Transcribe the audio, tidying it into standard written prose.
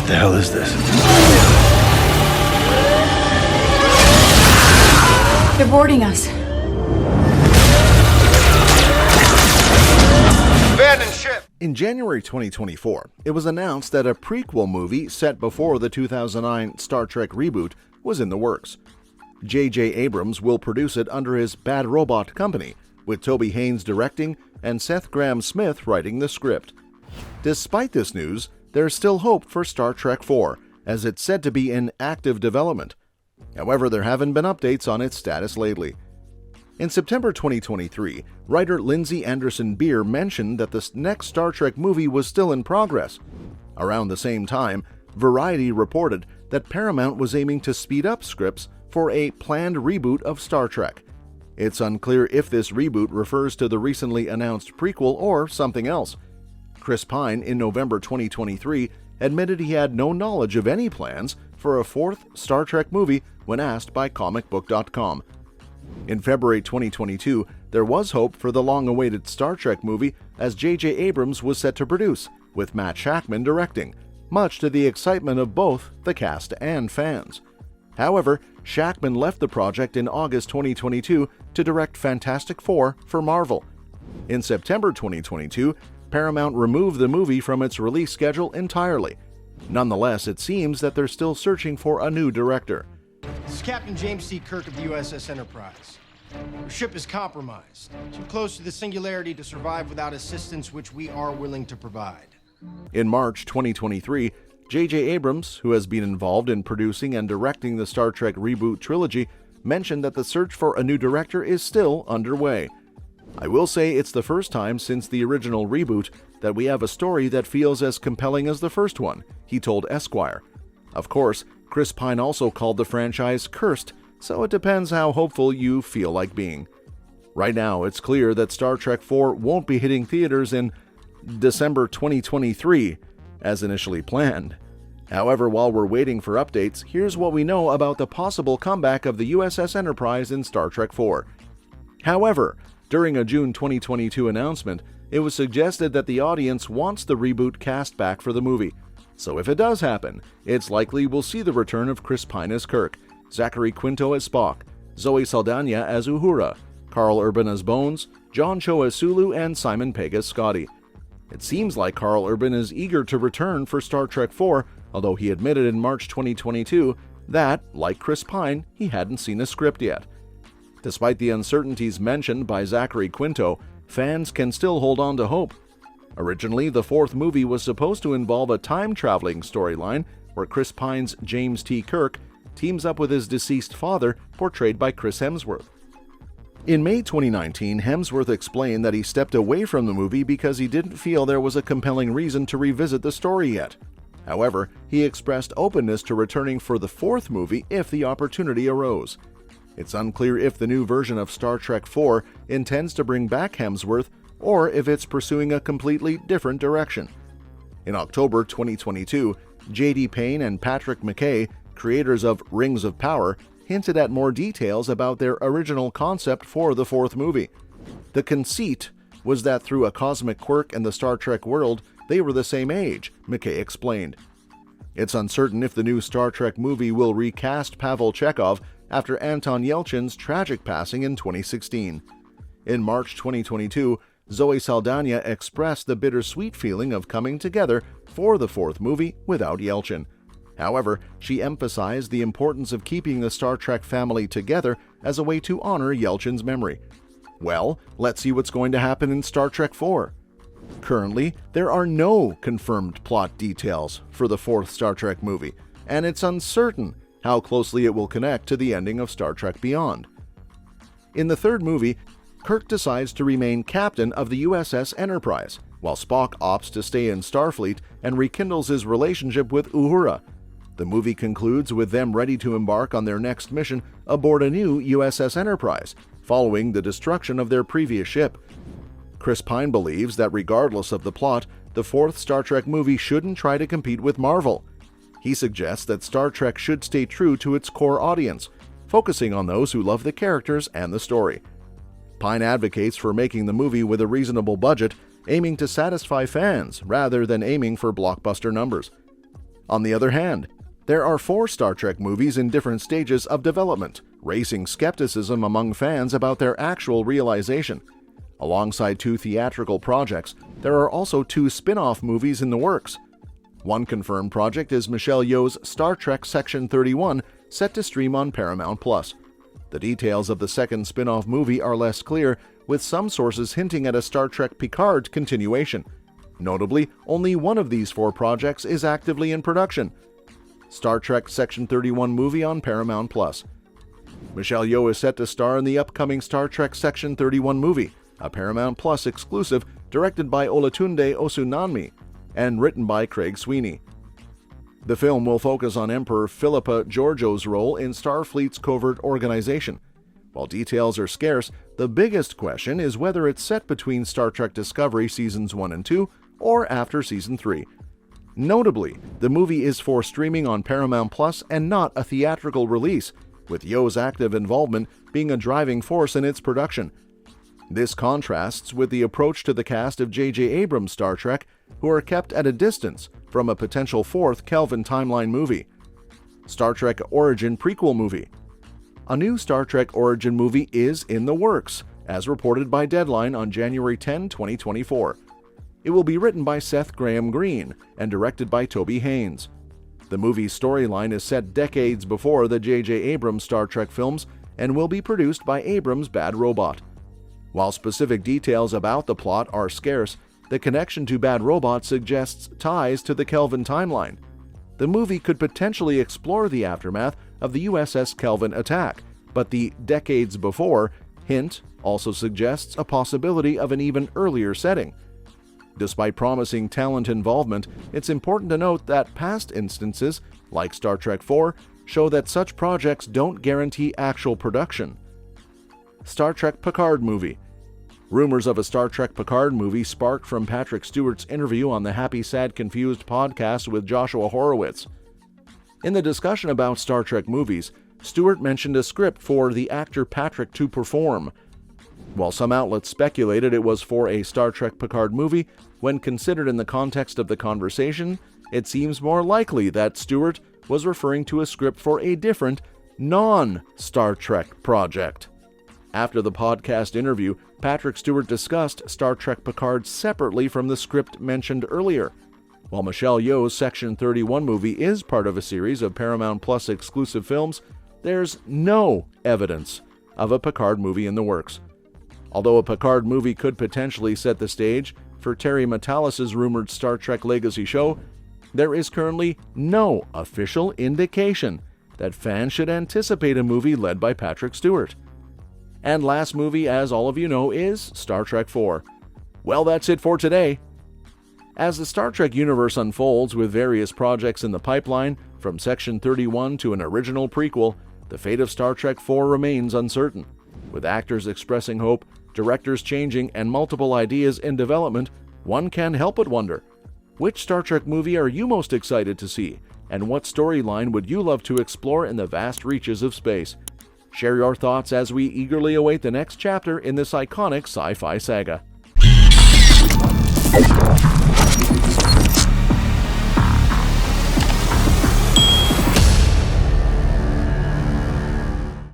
What the hell is this? They're boarding us. Abandon ship! In January 2024, it was announced that a prequel movie set before the 2009 Star Trek reboot was in the works. J.J. Abrams will produce it under his Bad Robot Company, with Toby Haynes directing and Seth Grahame-Smith writing the script. Despite this news, there's still hope for Star Trek IV, as it's said to be in active development. However, there haven't been updates on its status lately. In September 2023, writer Lindsay Anderson Beer mentioned that the next Star Trek movie was still in progress. Around the same time, Variety reported that Paramount was aiming to speed up scripts for a planned reboot of Star Trek. It's unclear if this reboot refers to the recently announced prequel or something else. Chris Pine, in November 2023, admitted he had no knowledge of any plans for a fourth Star Trek movie when asked by comicbook.com. In February 2022, there was hope for the long-awaited Star Trek movie, as J.J. Abrams was set to produce, with Matt Shakman directing, much to the excitement of both the cast and fans. However, Shakman left the project in August 2022 to direct Fantastic Four for Marvel. In September 2022, Paramount removed the movie from its release schedule entirely. Nonetheless, it seems that they're still searching for a new director. This is Captain James C. Kirk of the USS Enterprise. Your ship is compromised, too close to the singularity to survive without assistance, which we are willing to provide. In March 2023, J.J. Abrams, who has been involved in producing and directing the Star Trek reboot trilogy, mentioned that the search for a new director is still underway. I will say it's the first time since the original reboot that we have a story that feels as compelling as the first one, he told Esquire. Of course, Chris Pine also called the franchise cursed, so it depends how hopeful you feel like being. Right now, it's clear that Star Trek IV won't be hitting theaters in December 2023, as initially planned. However, while we're waiting for updates, here's what we know about the possible comeback of the USS Enterprise in Star Trek IV. However, during a June 2022 announcement, it was suggested that the audience wants the reboot cast back for the movie. So if it does happen, it's likely we'll see the return of Chris Pine as Kirk, Zachary Quinto as Spock, Zoe Saldana as Uhura, Karl Urban as Bones, John Cho as Sulu, and Simon Pegg as Scotty. It seems like Karl Urban is eager to return for Star Trek IV, although he admitted in March 2022 that, like Chris Pine, he hadn't seen a script yet. Despite the uncertainties mentioned by Zachary Quinto, fans can still hold on to hope. Originally, the fourth movie was supposed to involve a time-traveling storyline where Chris Pine's James T. Kirk teams up with his deceased father, portrayed by Chris Hemsworth. In May 2019, Hemsworth explained that he stepped away from the movie because he didn't feel there was a compelling reason to revisit the story yet. However, he expressed openness to returning for the fourth movie if the opportunity arose. It's unclear if the new version of Star Trek IV intends to bring back Hemsworth or if it's pursuing a completely different direction. In October 2022, J.D. Payne and Patrick McKay, creators of Rings of Power, hinted at more details about their original concept for the fourth movie. The conceit was that through a cosmic quirk in the Star Trek world, they were the same age, McKay explained. It's uncertain if the new Star Trek movie will recast Pavel Chekhov after Anton Yelchin's tragic passing in 2016. In March 2022, Zoe Saldana expressed the bittersweet feeling of coming together for the fourth movie without Yelchin. However, she emphasized the importance of keeping the Star Trek family together as a way to honor Yelchin's memory. Well, let's see what's going to happen in Star Trek IV. Currently, there are no confirmed plot details for the fourth Star Trek movie, and it's uncertain how closely it will connect to the ending of Star Trek Beyond. In the third movie, Kirk decides to remain captain of the USS Enterprise, while Spock opts to stay in Starfleet and rekindles his relationship with Uhura. The movie concludes with them ready to embark on their next mission aboard a new USS Enterprise, following the destruction of their previous ship. Chris Pine believes that regardless of the plot, the fourth Star Trek movie shouldn't try to compete with Marvel. He suggests that Star Trek should stay true to its core audience, focusing on those who love the characters and the story. Pine advocates for making the movie with a reasonable budget, aiming to satisfy fans rather than aiming for blockbuster numbers. On the other hand, there are 4 Star Trek movies in different stages of development, raising skepticism among fans about their actual realization. Alongside 2 theatrical projects, there are also 2 spin-off movies in the works. One confirmed project is Michelle Yeoh's Star Trek Section 31, set to stream on Paramount+. The details of the second spin-off movie are less clear, with some sources hinting at a Star Trek Picard continuation. Notably, only one of these 4 projects is actively in production: Star Trek Section 31 movie on Paramount+. Michelle Yeoh is set to star in the upcoming Star Trek Section 31 movie, a Paramount Plus exclusive directed by Olatunde Osunanmi and written by Craig Sweeney. The film will focus on Emperor Philippa Georgiou's role in Starfleet's covert organization. While details are scarce, the biggest question is whether it's set between Star Trek Discovery Seasons 1 and 2 or after Season 3. Notably, the movie is for streaming on Paramount Plus and not a theatrical release, with Yeoh's active involvement being a driving force in its production. This contrasts with the approach to the cast of J.J. Abrams' Star Trek, who are kept at a distance from a potential 4th Kelvin timeline movie. Star Trek Origin prequel movie. A new Star Trek Origin movie is in the works, as reported by Deadline on January 10, 2024. It will be written by Seth Graham Greene and directed by Toby Haynes. The movie's storyline is set decades before the J.J. Abrams Star Trek films and will be produced by Abrams' Bad Robot. While specific details about the plot are scarce, the connection to Bad Robot suggests ties to the Kelvin timeline. The movie could potentially explore the aftermath of the USS Kelvin attack, but the decades before hint also suggests a possibility of an even earlier setting. Despite promising talent involvement, it's important to note that past instances, like Star Trek IV, show that such projects don't guarantee actual production. Star Trek Picard movie. Rumors of a Star Trek Picard movie sparked from Patrick Stewart's interview on the Happy Sad Confused podcast with Joshua Horowitz. In the discussion about Star Trek movies, Stewart mentioned a script for the actor Patrick to perform. While some outlets speculated it was for a Star Trek Picard movie, when considered in the context of the conversation, it seems more likely that Stewart was referring to a script for a different, non-Star Trek project. After the podcast interview, Patrick Stewart discussed Star Trek Picard separately from the script mentioned earlier. While Michelle Yeoh's Section 31 movie is part of a series of Paramount Plus exclusive films, there's no evidence of a Picard movie in the works. Although a Picard movie could potentially set the stage for Terry Matalas's rumored Star Trek Legacy show, there is currently no official indication that fans should anticipate a movie led by Patrick Stewart. And last movie, as all of you know, is Star Trek IV. Well, that's it for today. As the Star Trek universe unfolds with various projects in the pipeline, from Section 31 to an original prequel, the fate of Star Trek IV remains uncertain. With actors expressing hope, directors changing, and multiple ideas in development, one can't help but wonder, which Star Trek movie are you most excited to see, and what storyline would you love to explore in the vast reaches of space? Share your thoughts as we eagerly await the next chapter in this iconic sci-fi saga.